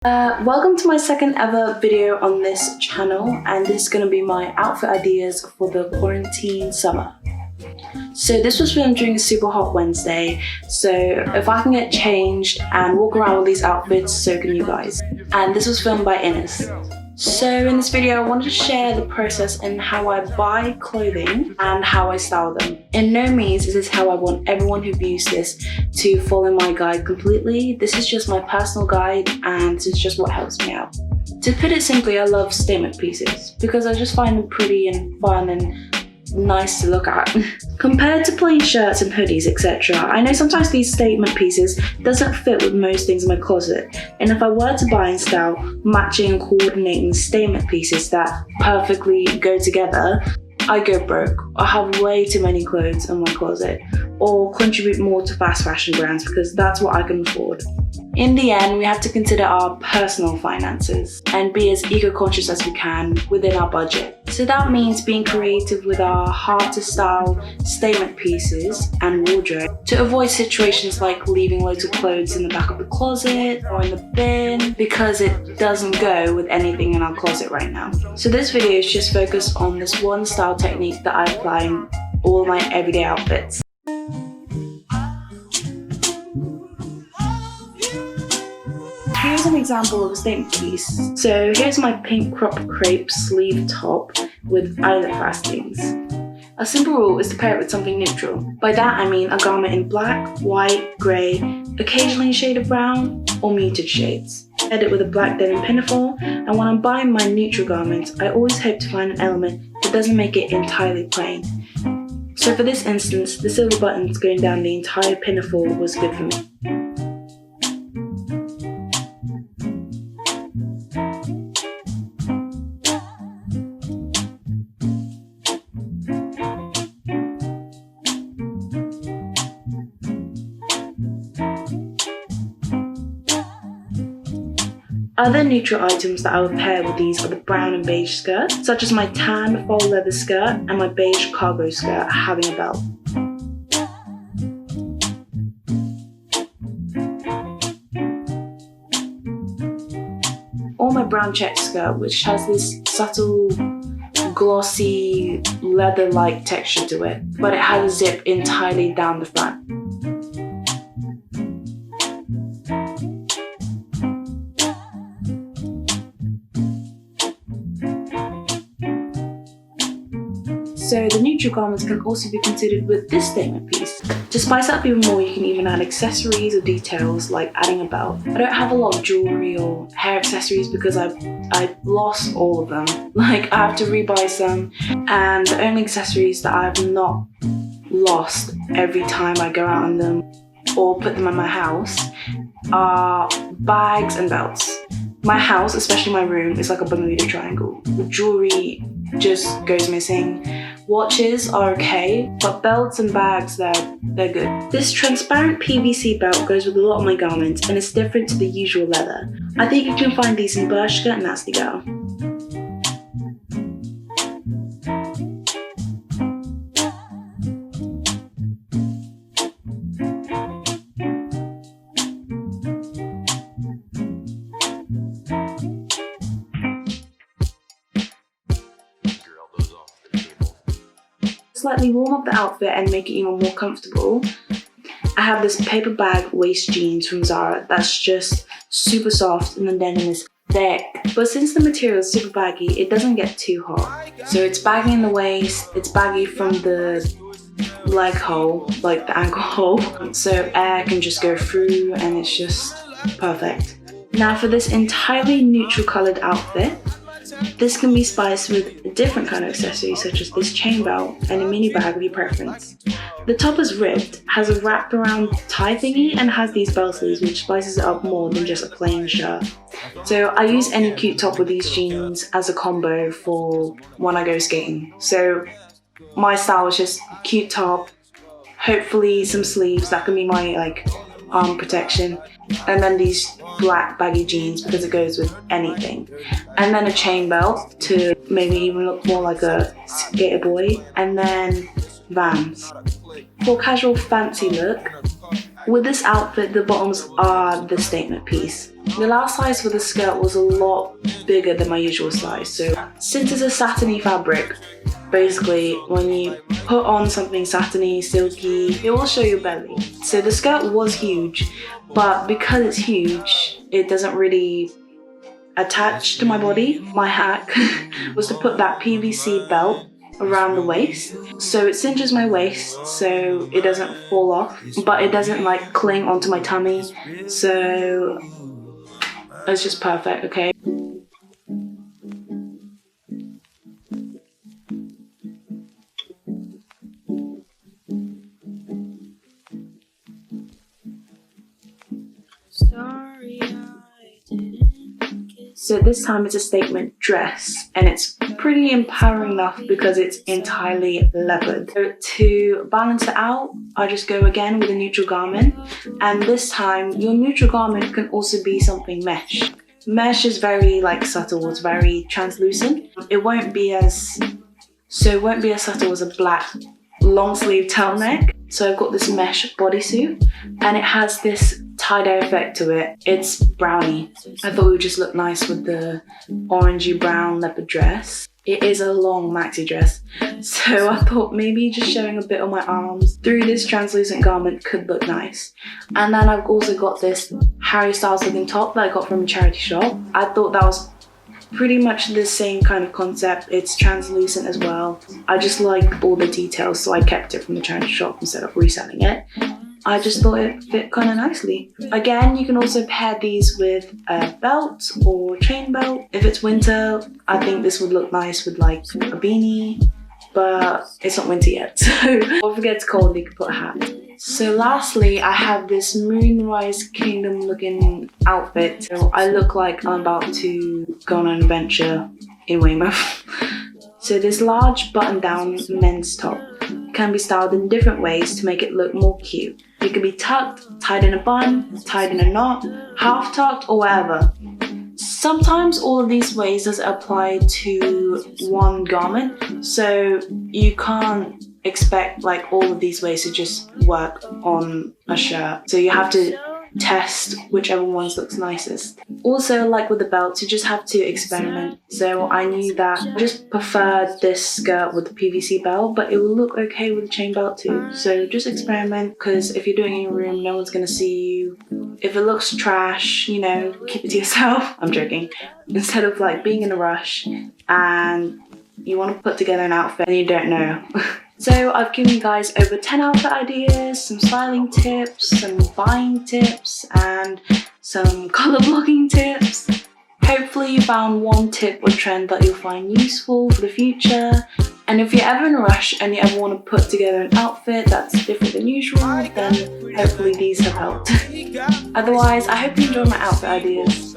Welcome to my second ever video on this channel, and this is going to be my outfit ideas for the quarantine summer. So this was filmed during a super hot Wednesday, so if I can get changed and walk around with these outfits, so can you guys. And this was filmed by Ines. So in this video I wanted to share the process in how I buy clothing and how I style them. In no means is this how I want everyone who views this to follow my guide completely. This is just my personal guide and this is just what helps me out. To put it simply, I love statement pieces because I just find them pretty and fun and nice to look at. Compared to plain shirts and hoodies, etc., I know sometimes these statement pieces doesn't fit with most things in my closet, and if I were to buy and style matching and coordinating statement pieces that perfectly go together, I go broke. I have way too many clothes in my closet, or contribute more to fast fashion brands because that's what I can afford. In the end, we have to consider our personal finances and be as eco-conscious as we can within our budget. So that means being creative with our hard-to-style statement pieces and wardrobe to avoid situations like leaving loads of clothes in the back of the closet or in the bin because it doesn't go with anything in our closet right now. So this video is just focused on this one style technique that I apply in all my everyday outfits. Here's an example of a statement piece. So here's my pink crop crepe sleeve top with eyelet fastenings. A simple rule is to pair it with something neutral. By that I mean a garment in black, white, grey, occasionally a shade of brown, or muted shades. Add it with a black denim pinafore, and when I'm buying my neutral garments, I always hope to find an element that doesn't make it entirely plain. So for this instance, the silver buttons going down the entire pinafore was good for me. Other neutral items that I would pair with these are the brown and beige skirt, such as my tan faux leather skirt and my beige cargo skirt having a belt. Or my brown check skirt, which has this subtle glossy leather-like texture to it, but it has a zip entirely down the front. So the neutral garments can also be considered with this statement piece. To spice up even more, you can even add accessories or details like adding a belt. I don't have a lot of jewellery or hair accessories because I've lost all of them. Like I have to rebuy some, and the only accessories that I have not lost every time I go out on them or put them in my house are bags and belts. My house, especially my room, is like a Bermuda triangle. The jewellery just goes missing. Watches are okay, but belts and bags, they're good. This transparent PVC belt goes with a lot of my garments and it's different to the usual leather. I think you can find these in bershka and Nasty Girl. Slightly warm up the outfit and make it even more comfortable, I have this paper bag waist jeans from Zara that's just super soft and the denim is thick. But since the material is super baggy, it doesn't get too hot. So it's baggy in the waist, it's baggy from the leg hole, like the ankle hole, so air can just go through and it's just perfect. Now for this entirely neutral coloured outfit, this can be spiced with a different kind of accessory such as this chain belt and a mini bag of your preference. The top is ribbed, has a wrapped around tie thingy and has these bell sleeves which spices it up more than just a plain shirt. So I use any cute top with these jeans as a combo for when I go skating. So my style is just cute top, hopefully some sleeves that can be my like arm protection, and then these black baggy jeans because it goes with anything, and then a chain belt to maybe even look more like a skater boy, and then Vans. For casual fancy look, With this outfit, the bottoms are the statement piece. The last size for the skirt was a lot bigger than my usual size, so since it's a satiny fabric, basically when you put on something satiny, silky, it will show your belly. So the skirt was huge, but because it's huge, it doesn't really attach to my body. My hack was to put that PVC belt around the waist, so it cinches my waist so it doesn't fall off, but it doesn't like cling onto my tummy, so it's just perfect. Okay, so this time it's a statement dress, and it's pretty empowering enough because it's entirely leopard. So to balance it out, I just go again with a neutral garment, and this time your neutral garment can also be something mesh. Mesh is very like subtle, it's very translucent. It won't be as subtle as a black long sleeve turtleneck. So I've got this mesh bodysuit, and it has this tie-dye effect to it. It's brownie. I thought it would just look nice with the orangey brown leopard dress. It is a long maxi dress, so I thought maybe just showing a bit of my arms through this translucent garment could look nice. And then I've also got this Harry Styles looking top that I got from a charity shop. I thought that was pretty much the same kind of concept. It's translucent as well. I just like all the details, so I kept it from the charity shop instead of reselling it. I just thought it fit kind of nicely. Again, you can also pair these with a belt or chain belt. If it's winter, I think this would look nice with like a beanie, but it's not winter yet, so if it gets cold, you can put a hat. So lastly, I have this Moonrise Kingdom looking outfit. So I look like I'm about to go on an adventure in Weymouth. So this large button-down men's top can be styled in different ways to make it look more cute. It can be tucked, tied in a bun, tied in a knot, half tucked, or whatever. Sometimes all of these ways does apply to one garment, so you can't expect like all of these ways to just work on a shirt. So you have to test whichever ones looks nicest. Also, like with the belts, you just have to experiment. So I knew that I just preferred this skirt with the PVC belt, but it will look okay with the chain belt too. So just experiment, because if you're doing it in your room, no one's gonna see you. If it looks trash, you know, keep it to yourself. I'm joking. Instead of like being in a rush and you want to put together an outfit and you don't know. So I've given you guys over 10 outfit ideas, some styling tips, some buying tips, and some colour blocking tips. Hopefully you found one tip or trend that you'll find useful for the future. And if you're ever in a rush and you ever want to put together an outfit that's different than usual, then hopefully these have helped. Otherwise, I hope you enjoyed my outfit ideas.